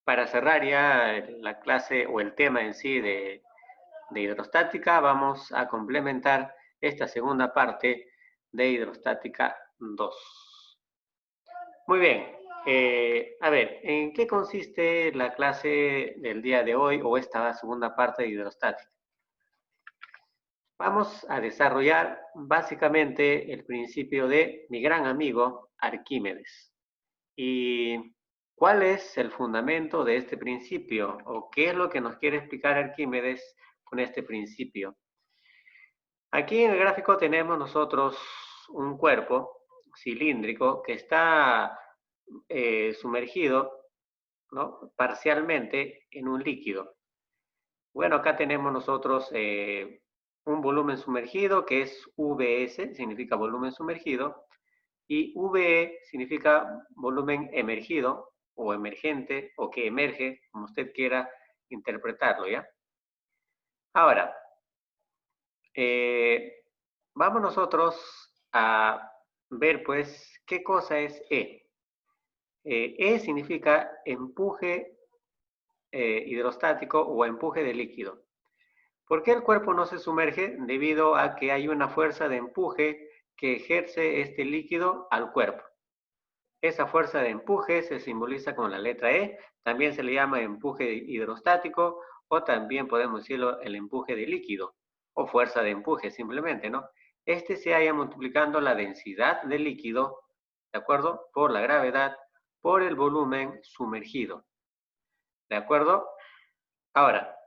Para cerrar ya la clase o el tema en sí de hidrostática, vamos a complementar esta segunda parte de hidrostática 2. Muy bien. A ver, ¿en qué consiste la clase del día de hoy o esta segunda parte de hidrostática? Vamos a desarrollar básicamente el principio de mi gran amigo Arquímedes. ¿Y cuál es el fundamento de este principio? ¿O qué es lo que nos quiere explicar Arquímedes con este principio? Aquí en el gráfico tenemos nosotros un cuerpo cilíndrico que está sumergido, ¿no?, parcialmente en un líquido. Bueno, acá tenemos nosotros un volumen sumergido que es VS, significa volumen sumergido, y VE significa volumen emergido o emergente o que emerge, como usted quiera interpretarlo, ¿ya? Ahora, eh, vamos nosotros a ver, pues, qué cosa es E. E significa empuje hidrostático o empuje de líquido. ¿Por qué el cuerpo no se sumerge? Debido a que hay una fuerza de empuje que ejerce este líquido al cuerpo. Esa fuerza de empuje se simboliza con la letra E, también se le llama empuje hidrostático o también podemos decirlo el empuje de líquido o fuerza de empuje simplemente, ¿no? Este se halla multiplicando la densidad del líquido, ¿de acuerdo?, por la gravedad, por el volumen sumergido, ¿de acuerdo? Ahora,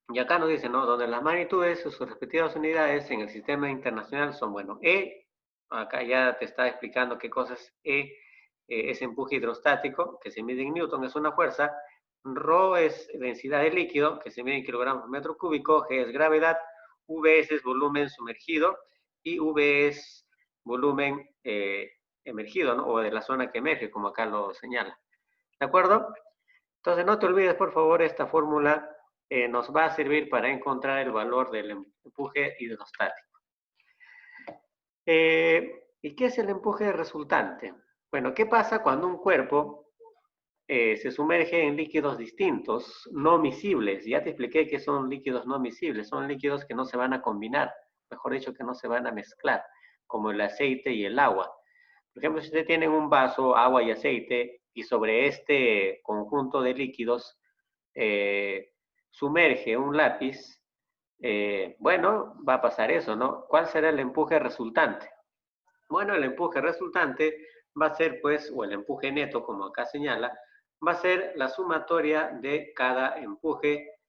y acá nos dice, ¿no?, donde las magnitudes o sus respectivas unidades en el sistema internacional son, bueno, E, acá ya te está explicando qué cosa es E, es empuje hidrostático, que se mide en Newton, es una fuerza. Rho es densidad de líquido, que se mide en kilogramos por metro cúbico. G es gravedad. V es volumen sumergido. Y V es volumen emergido, ¿no?, o de la zona que emerge, como acá lo señala. ¿De acuerdo? Entonces, no te olvides, por favor, esta fórmula nos va a servir para encontrar el valor del empuje hidrostático. ¿Y qué es el empuje resultante? Bueno, ¿qué pasa cuando un cuerpo se sumerge en líquidos distintos, no miscibles? Ya te expliqué que son líquidos no miscibles, son líquidos que no se van a combinar, mejor dicho, que no se van a mezclar, como el aceite y el agua. Por ejemplo, si usted tiene un vaso, agua y aceite, y sobre este conjunto de líquidos sumerge un lápiz, bueno, va a pasar eso, ¿no? ¿Cuál será el empuje resultante? Bueno, el empuje resultante va a ser, pues, o el empuje neto, como acá señala, va a ser la sumatoria de cada empuje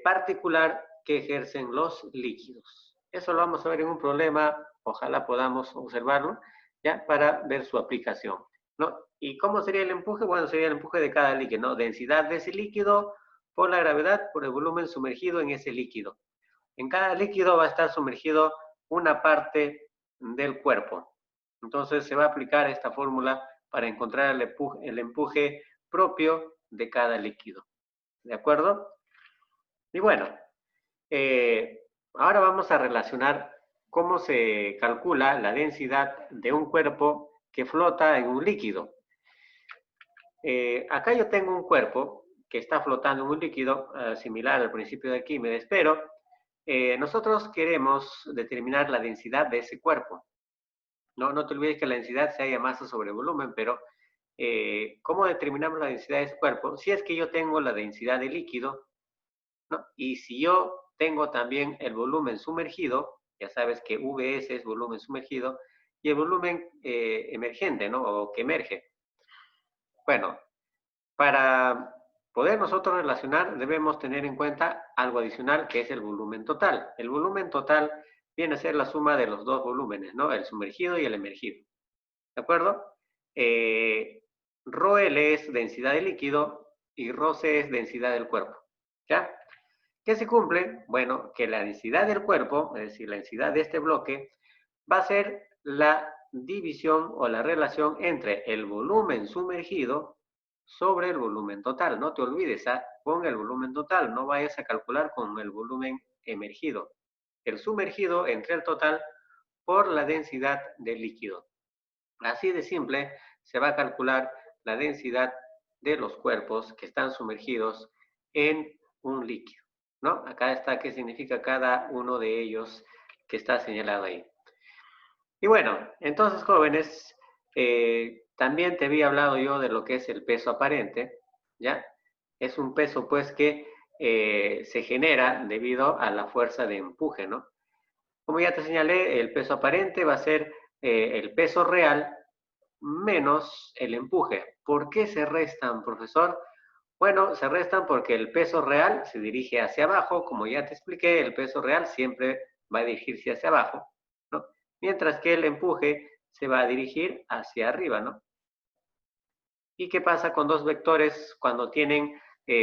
particular que ejercen los líquidos. Eso lo vamos a ver en un problema, ojalá podamos observarlo, ¿ya?, para ver su aplicación, ¿no? ¿Y cómo sería el empuje? Bueno, sería el empuje de cada líquido, ¿no? Densidad de ese líquido por la gravedad, por el volumen sumergido en ese líquido. En cada líquido va a estar sumergido una parte del cuerpo. Entonces se va a aplicar esta fórmula para encontrar el empuje propio de cada líquido. ¿De acuerdo? Y bueno, ahora vamos a relacionar cómo se calcula la densidad de un cuerpo que flota en un líquido. Acá yo tengo un cuerpo que está flotando en un líquido similar al principio de Arquímedes, pero nosotros queremos determinar la densidad de ese cuerpo. No te olvides que la densidad se halla masa sobre volumen, pero ¿cómo determinamos la densidad de ese cuerpo? Si es que yo tengo la densidad de líquido, ¿no?, y si yo tengo también el volumen sumergido, ya sabes que VS es volumen sumergido, y el volumen emergente, ¿no?, o que emerge. Bueno, para poder nosotros relacionar, debemos tener en cuenta algo adicional, que es el volumen total. El volumen total viene a ser la suma de los dos volúmenes, ¿no?, el sumergido y el emergido. ¿De acuerdo? Rho L es densidad de líquido y Rho C es densidad del cuerpo. ¿Ya? ¿Qué se cumple? Bueno, que la densidad del cuerpo, es decir, la densidad de este bloque, va a ser la división o la relación entre el volumen sumergido sobre el volumen total. No te olvides, con el volumen total, no vayas a calcular con el volumen emergido. El sumergido entre el total por la densidad del líquido. Así de simple se va a calcular la densidad de los cuerpos que están sumergidos en un líquido, ¿no? Acá está qué significa cada uno de ellos que está señalado ahí. Y bueno, entonces, jóvenes, también te había hablado yo de lo que es el peso aparente, ¿ya? Es un peso, pues, que se genera debido a la fuerza de empuje, ¿no? Como ya te señalé, el peso aparente va a ser el peso real menos el empuje. ¿Por qué se restan, profesor? Bueno, se restan porque el peso real se dirige hacia abajo. Como ya te expliqué, el peso real siempre va a dirigirse hacia abajo, ¿no? Mientras que el empuje se va a dirigir hacia arriba, ¿no? ¿Y qué pasa con dos vectores cuando tienen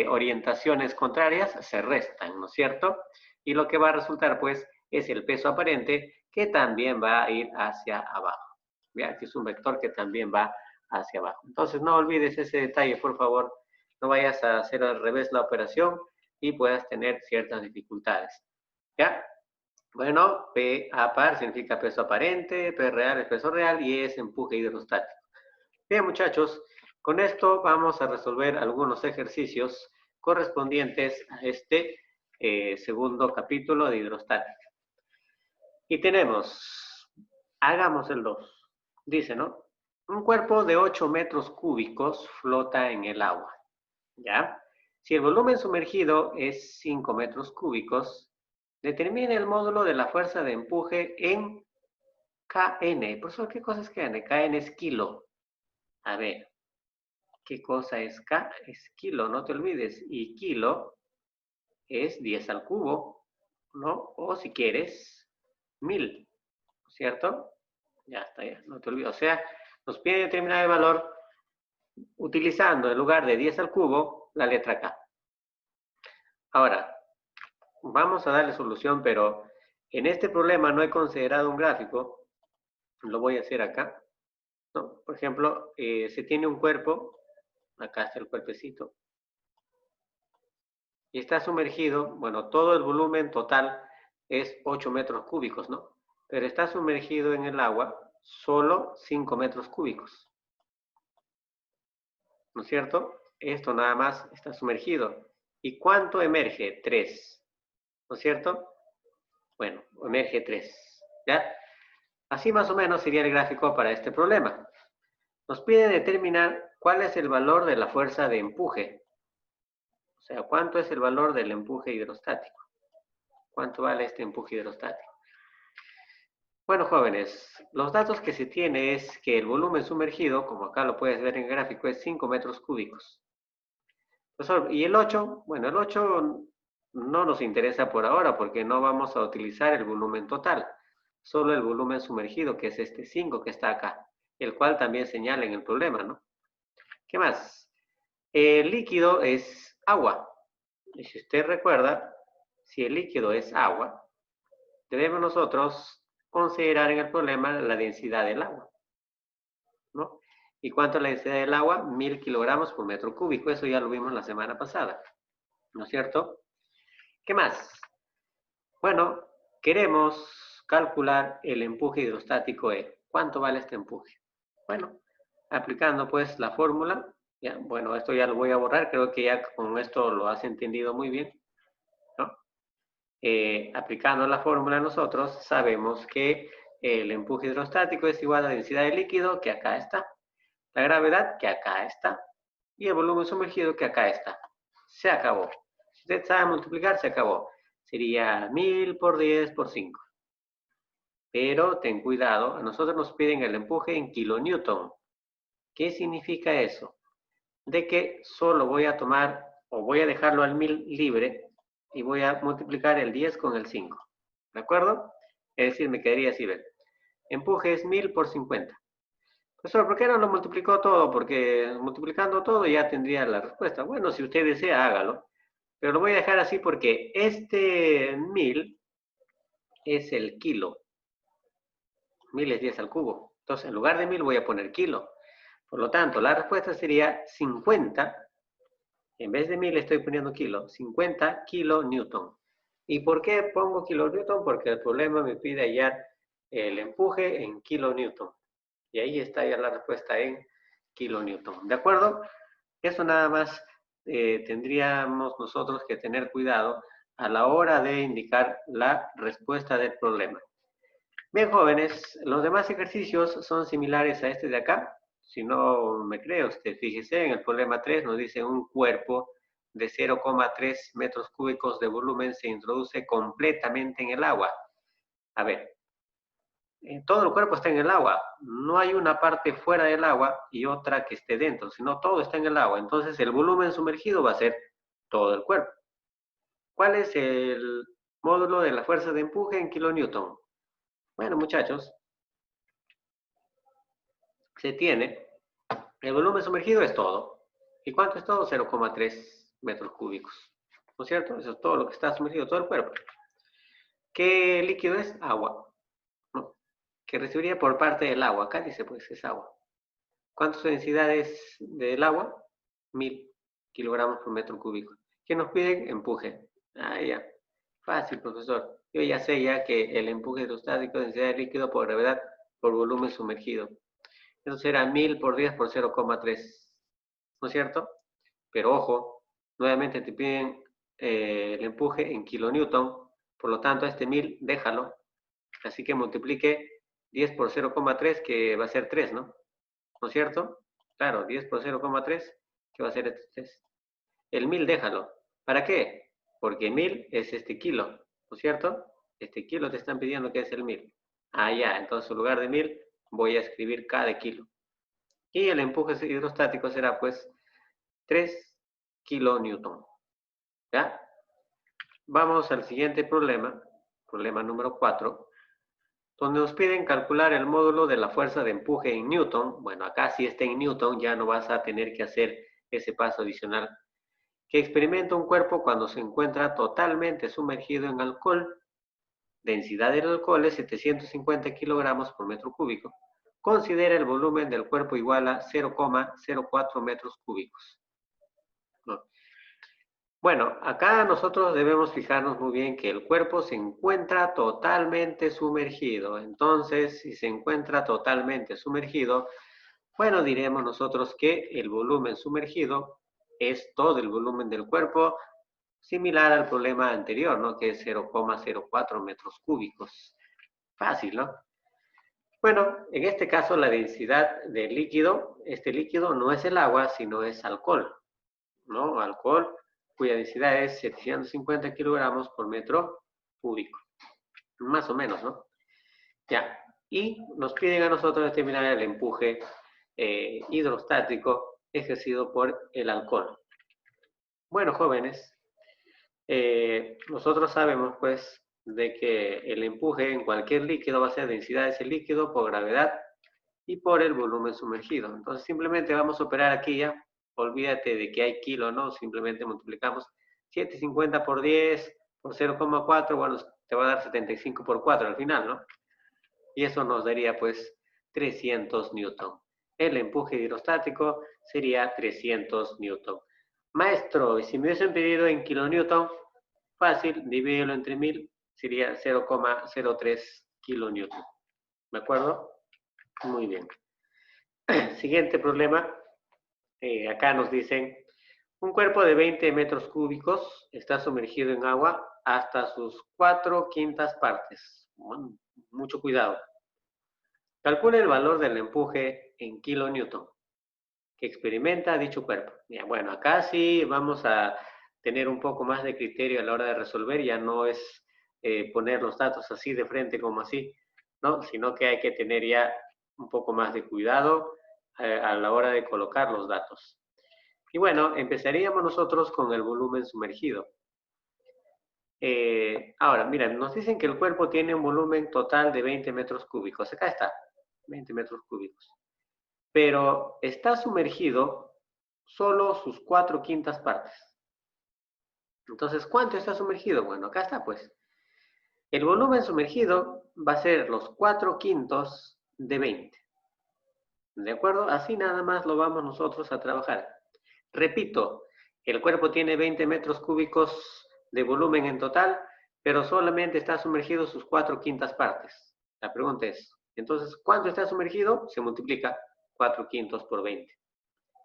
orientaciones contrarias? Se restan, ¿no es cierto? Y lo que va a resultar, pues, es el peso aparente que también va a ir hacia abajo. ¿Ya? Que es un vector que también va hacia abajo. Entonces, no olvides ese detalle, por favor. No vayas a hacer al revés la operación y puedas tener ciertas dificultades. ¿Ya? Bueno, P a par significa peso aparente, P real es peso real y es empuje hidrostático. Bien, muchachos, con esto vamos a resolver algunos ejercicios correspondientes a este segundo capítulo de hidrostática. Y tenemos, hagamos el 2. Dice, ¿no? Un cuerpo de 8 metros cúbicos flota en el agua, ¿ya? Si el volumen sumergido es 5 metros cúbicos, determine el módulo de la fuerza de empuje en Kn. Profesor, ¿qué cosa es Kn? Kn es kilo. A ver, ¿qué cosa es K? Es kilo, no te olvides. Y kilo es 10 al cubo, ¿no? O si quieres, 1000, ¿cierto? Ya está, ya, no te olvides. O sea, nos pide determinar el valor utilizando en lugar de 10 al cubo la letra K. Ahora, vamos a darle solución, pero en este problema no he considerado un gráfico. Lo voy a hacer acá, ¿no? Por ejemplo, se tiene un cuerpo, acá está el cuerpecito, y está sumergido, bueno, todo el volumen total es 8 metros cúbicos, ¿no? Pero está sumergido en el agua solo 5 metros cúbicos, ¿no es cierto? Esto nada más está sumergido. ¿Y cuánto emerge? 3, ¿no es cierto? Bueno, emerge 3, ¿ya? Así más o menos sería el gráfico para este problema. Nos pide determinar cuál es el valor de la fuerza de empuje. O sea, ¿cuánto es el valor del empuje hidrostático? ¿Cuánto vale este empuje hidrostático? Bueno, jóvenes, los datos que se tiene es que el volumen sumergido, como acá lo puedes ver en el gráfico, es 5 metros cúbicos. Profesor, ¿y el 8? Bueno, el 8 no nos interesa por ahora porque no vamos a utilizar el volumen total, solo el volumen sumergido, que es este 5 que está acá, el cual también señala en el problema, ¿no? ¿Qué más? El líquido es agua. Y si usted recuerda, si el líquido es agua, debemos nosotros considerar en el problema la densidad del agua, ¿no? ¿Y cuánto es la densidad del agua? 1000 kilogramos por metro cúbico. Eso ya lo vimos la semana pasada, ¿no es cierto? ¿Qué más? Bueno, queremos calcular el empuje hidrostático E. ¿Cuánto vale este empuje? Bueno, aplicando pues la fórmula, ya, bueno, esto ya lo voy a borrar, creo que ya con esto lo has entendido muy bien, ¿no? Aplicando la fórmula nosotros sabemos que el empuje hidrostático es igual a la densidad del líquido, que acá está, la gravedad, que acá está, y el volumen sumergido, que acá está. Se acabó. Si usted sabe multiplicar, se acabó. Sería 1000 por 10 por 5. Pero ten cuidado, a nosotros nos piden el empuje en kilonewton. ¿Qué significa eso? De que solo voy a tomar, o voy a dejarlo al 1000 libre, y voy a multiplicar el 10 con el 5. ¿De acuerdo? Es decir, me quedaría así, ¿ver? Empuje es 1000 por 50. Profesor, ¿por qué no lo multiplicó todo? Porque multiplicando todo ya tendría la respuesta. Bueno, si usted desea, hágalo. Pero lo voy a dejar así porque este 1000 es el kilo. 1000 es 10 al cubo. Entonces, en lugar de 1000 voy a poner kilo. Por lo tanto, la respuesta sería 50. En vez de 1000 estoy poniendo kilo. 50 kilonewton. ¿Y por qué pongo kilonewton? Porque el problema me pide hallar el empuje en kilonewton. Y ahí está ya la respuesta en kilonewton. ¿De acuerdo? Eso nada más tendríamos nosotros que tener cuidado a la hora de indicar la respuesta del problema. Bien, jóvenes, los demás ejercicios son similares a este de acá. Si no me cree usted, fíjese, en el problema 3 nos dice un cuerpo de 0,3 metros cúbicos de volumen se introduce completamente en el agua. A ver, todo el cuerpo está en el agua. No hay una parte fuera del agua y otra que esté dentro, sino todo está en el agua. Entonces el volumen sumergido va a ser todo el cuerpo. ¿Cuál es el módulo de la fuerza de empuje en kilonewton? Bueno, muchachos, se tiene, el volumen sumergido es todo. ¿Y cuánto es todo? 0,3 metros cúbicos. ¿No es cierto? Eso es todo lo que está sumergido, todo el cuerpo. ¿Qué líquido es? Agua. ¿No? Que recibiría por parte del agua. Acá dice, pues, es agua. ¿Cuántas densidades del agua? 1000 kilogramos por metro cúbico. ¿Qué nos piden? Empuje. Ah, ya. Fácil, profesor. Yo ya sé ya que el empuje hidrostático, densidad de líquido por gravedad por volumen sumergido. Eso será 1000 por 10 por 0,3. ¿No es cierto? Pero ojo, nuevamente te piden el empuje en kilonewton. Por lo tanto, este 1000, déjalo. Así que multiplique 10 por 0,3, que va a ser 3, ¿no? ¿No es cierto? Claro, 10 por 0,3, que va a ser este 3. El 1000 déjalo. ¿Para qué? Porque 1000 es este kilo, ¿no es cierto? Este kilo te están pidiendo que es el 1000. Ah, ya, entonces en lugar de 1000 voy a escribir K de kilo. Y el empuje hidrostático será pues 3 kilonewton. ¿Ya? Vamos al siguiente problema, problema número 4, donde nos piden calcular el módulo de la fuerza de empuje en Newton. Bueno, acá si está en Newton ya no vas a tener que hacer ese paso adicional. Que experimenta un cuerpo cuando se encuentra totalmente sumergido en alcohol. Densidad del alcohol es 750 kilogramos por metro cúbico. Considera el volumen del cuerpo igual a 0,04 metros cúbicos. ¿No? Bueno, acá nosotros debemos fijarnos muy bien que el cuerpo se encuentra totalmente sumergido. Entonces, si se encuentra totalmente sumergido, bueno, diremos nosotros que el volumen sumergido es todo el volumen del cuerpo, similar al problema anterior, ¿no? Que es 0,04 metros cúbicos. Fácil, ¿no? Bueno, en este caso la densidad del líquido, este líquido no es el agua, sino es alcohol, ¿no? Alcohol cuya densidad es 750 kilogramos por metro cúbico. Más o menos, ¿no? Ya. Y nos piden a nosotros determinar el empuje hidrostático ejercido por el alcohol. Bueno, jóvenes, nosotros sabemos, pues, de que el empuje en cualquier líquido va a ser densidad de ese líquido por gravedad y por el volumen sumergido. Entonces, simplemente vamos a operar aquí ya. Olvídate de que hay kilo, ¿no? Simplemente multiplicamos 750 por 10 por 0,4, bueno, te va a dar 75 por 4 al final, ¿no? Y eso nos daría, pues, 300 newton. El empuje hidrostático sería 300 newton. Maestro, y si me hubiesen pedido en kilonewton, fácil, divídelo entre 1000, sería 0,03 kilonewton. ¿De acuerdo? Muy bien. Siguiente problema. Acá nos dicen, un cuerpo de 20 metros cúbicos está sumergido en agua hasta sus 4/5 partes. Bueno, mucho cuidado. Calcula el valor del empuje en kilonewton que experimenta dicho cuerpo. Ya, bueno, acá sí vamos a tener un poco más de criterio a la hora de resolver, ya no es poner los datos así de frente como así, ¿no? Sino que hay que tener ya un poco más de cuidado a la hora de colocar los datos. Y bueno, empezaríamos nosotros con el volumen sumergido. Ahora, mira, nos dicen que el cuerpo tiene un volumen total de 20 metros cúbicos. Acá está, 20 metros cúbicos. Pero está sumergido solo sus 4/5 partes. Entonces, ¿cuánto está sumergido? Bueno, acá está, pues. El volumen sumergido va a ser los 4/5 de 20. ¿De acuerdo? Así nada más lo vamos nosotros a trabajar. Repito, el cuerpo tiene 20 metros cúbicos de volumen en total, pero solamente está sumergido sus 4/5 partes. La pregunta es, entonces, ¿cuánto está sumergido? Se multiplica 4/5 por 20.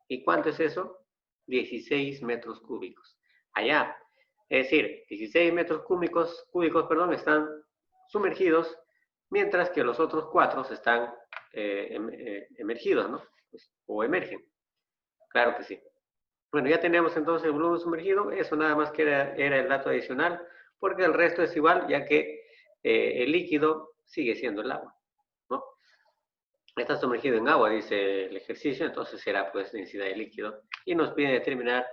¿Y cuánto es eso? 16 metros cúbicos. Allá, es decir, 16 metros cúbicos, perdón, están sumergidos, mientras que los otros 4 están emergidos, ¿no? Pues, o emergen. Claro que sí. Bueno, ya tenemos entonces el volumen sumergido. Eso nada más que era el dato adicional, porque el resto es igual, ya que el líquido sigue siendo el agua, ¿no? Está sumergido en agua, dice el ejercicio, entonces será pues densidad de líquido. Y nos pide determinar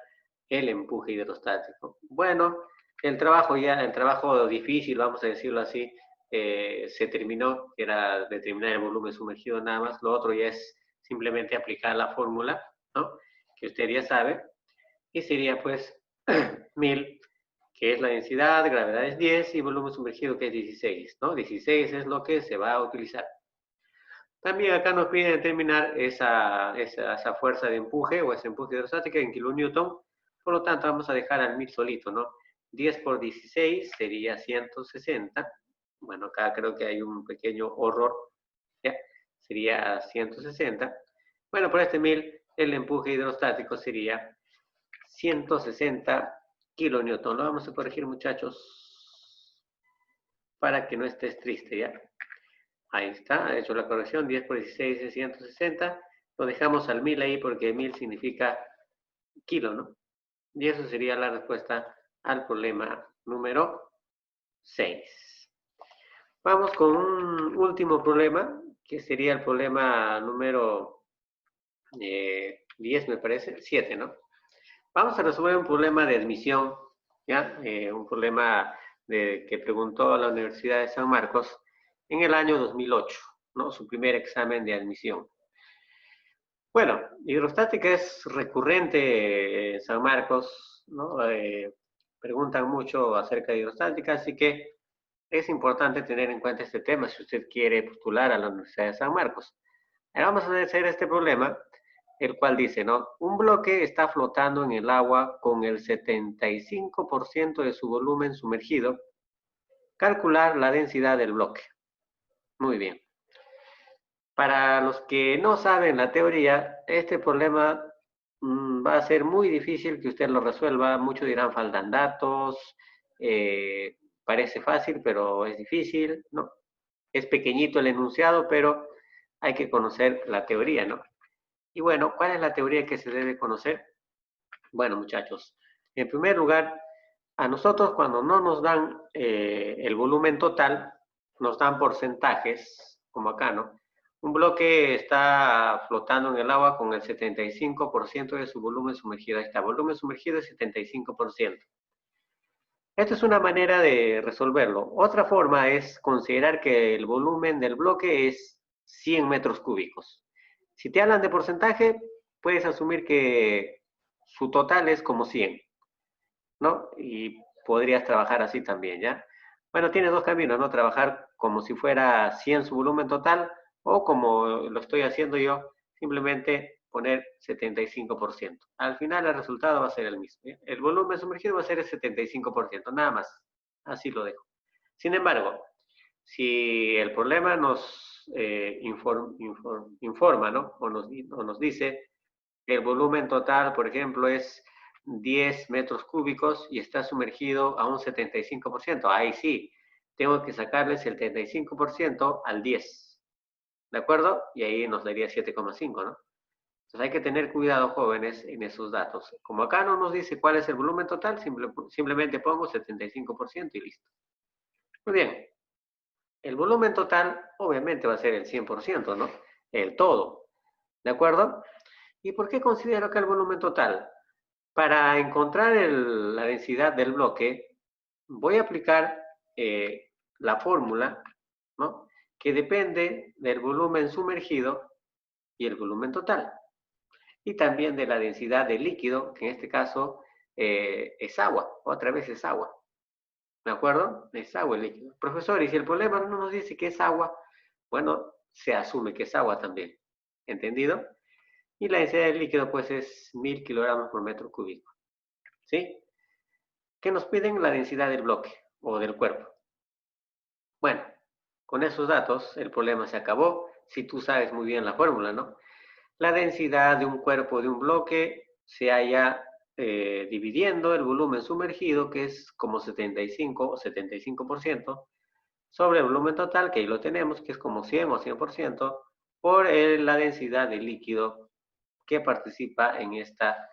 el empuje hidrostático. Bueno, el trabajo difícil, vamos a decirlo así, se terminó, que era determinar el volumen sumergido nada más. Lo otro ya es simplemente aplicar la fórmula, ¿no? Que usted ya sabe. Y sería pues 1000, que es la densidad, gravedad es 10 y volumen sumergido que es 16, ¿no? 16 es lo que se va a utilizar. También acá nos pide determinar esa fuerza de empuje o ese empuje hidrostático en kilonewton. Por lo tanto, vamos a dejar al 1000 solito, ¿no? 10 por 16 sería 160. Bueno, acá creo que hay un pequeño error. ¿Ya? Sería 160. Bueno, por este 1000, el empuje hidrostático sería 160 kilonewton. Lo vamos a corregir, muchachos, para que no estés triste, ¿ya? Ahí está, he hecho la corrección, 10 por 16 es 160. Lo dejamos al 1000 ahí porque 1000 significa kilo, ¿no? Y eso sería la respuesta al problema número 6. Vamos con un último problema, que sería el problema número 10, me parece, 7, ¿no? Vamos a resolver un problema de admisión, ¿ya? Un problema que preguntó la Universidad de San Marcos en el año 2008, ¿no? Su primer examen de admisión. Bueno, hidrostática es recurrente en San Marcos, ¿no? Preguntan mucho acerca de hidrostática, así que es importante tener en cuenta este tema si usted quiere postular a la Universidad de San Marcos. Ahora vamos a hacer este problema, el cual dice, ¿no? Un bloque está flotando en el agua con el 75% de su volumen sumergido. Calcular la densidad del bloque. Muy bien. Para los que no saben la teoría, este problema va a ser muy difícil que usted lo resuelva. Muchos dirán faltan datos, parece fácil, pero es difícil, ¿no? Es pequeñito el enunciado, pero hay que conocer la teoría, ¿no? Y bueno, ¿cuál es la teoría que se debe conocer? Bueno, muchachos, en primer lugar, a nosotros cuando no nos dan el volumen total, nos dan porcentajes, como acá, ¿no? Un bloque está flotando en el agua con el 75% de su volumen sumergido. Ahí está, volumen sumergido es 75%. Esta es una manera de resolverlo. Otra forma es considerar que el volumen del bloque es 100 metros cúbicos. Si te hablan de porcentaje, puedes asumir que su total es como 100, ¿no? Y podrías trabajar así también, ¿ya? Bueno, tienes dos caminos, ¿no? Trabajar como si fuera 100 su volumen total o como lo estoy haciendo yo, simplemente poner 75%. Al final el resultado va a ser el mismo, ¿ya? El volumen sumergido va a ser el 75%, nada más. Así lo dejo. Sin embargo, si el problema nos informa, ¿no? O nos dice que el volumen total, por ejemplo, es 10 metros cúbicos y está sumergido a un 75%. Ahí sí, tengo que sacarle el 75% al 10. ¿De acuerdo? Y ahí nos daría 7,5, ¿no? Entonces hay que tener cuidado, jóvenes, en esos datos. Como acá no nos dice cuál es el volumen total, simplemente pongo 75% y listo. Muy bien. El volumen total obviamente va a ser el 100%, ¿no? El todo. ¿De acuerdo? ¿Y por qué considero que el volumen total? Para encontrar la densidad del bloque, voy a aplicar la fórmula, ¿no? Que depende del volumen sumergido y el volumen total. Y también de la densidad del líquido, que en este caso es agua, otra vez es agua. ¿De acuerdo? Es agua el líquido. Profesor, y si el problema no nos dice que es agua, bueno, se asume que es agua también. ¿Entendido? Y la densidad del líquido, pues, es 1000 kilogramos por metro cúbico. ¿Sí? ¿Qué nos piden? La densidad del bloque o del cuerpo. Bueno, con esos datos, el problema se acabó. Si tú sabes muy bien la fórmula, ¿no? La densidad de un cuerpo de un bloque se halla dividiendo el volumen sumergido, que es como 75 o 75%, sobre el volumen total, que ahí lo tenemos, que es como 100 o 100%, por la densidad de líquido que participa en esta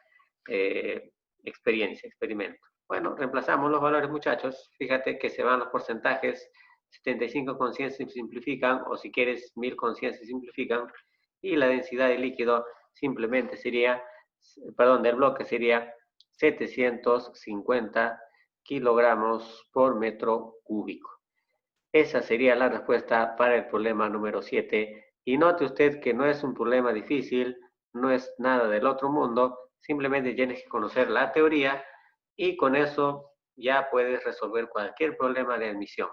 experimento. Bueno, reemplazamos los valores, muchachos. Fíjate que se van los porcentajes. 75 con 100 se simplifican, o si quieres 1000 con 100 se simplifican, y la densidad de líquido simplemente sería, perdón, del bloque sería 750 kilogramos por metro cúbico. Esa sería la respuesta para el problema número 7. Y note usted que no es un problema difícil, no es nada del otro mundo, simplemente tienes que conocer la teoría y con eso ya puedes resolver cualquier problema de admisión.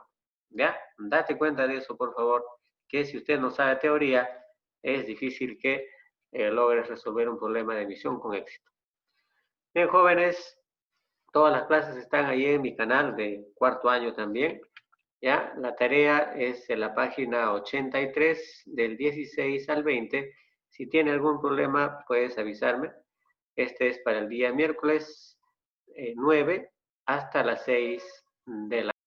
¿Ya? Date cuenta de eso, por favor, que si usted no sabe teoría, es difícil que logres resolver un problema de admisión con éxito. Bien, jóvenes, todas las clases están ahí en mi canal de cuarto año también. ¿Ya? La tarea es en la página 83 del 16 al 20. Si tiene algún problema, puedes avisarme. Este es para el día miércoles 9 hasta las 6 de la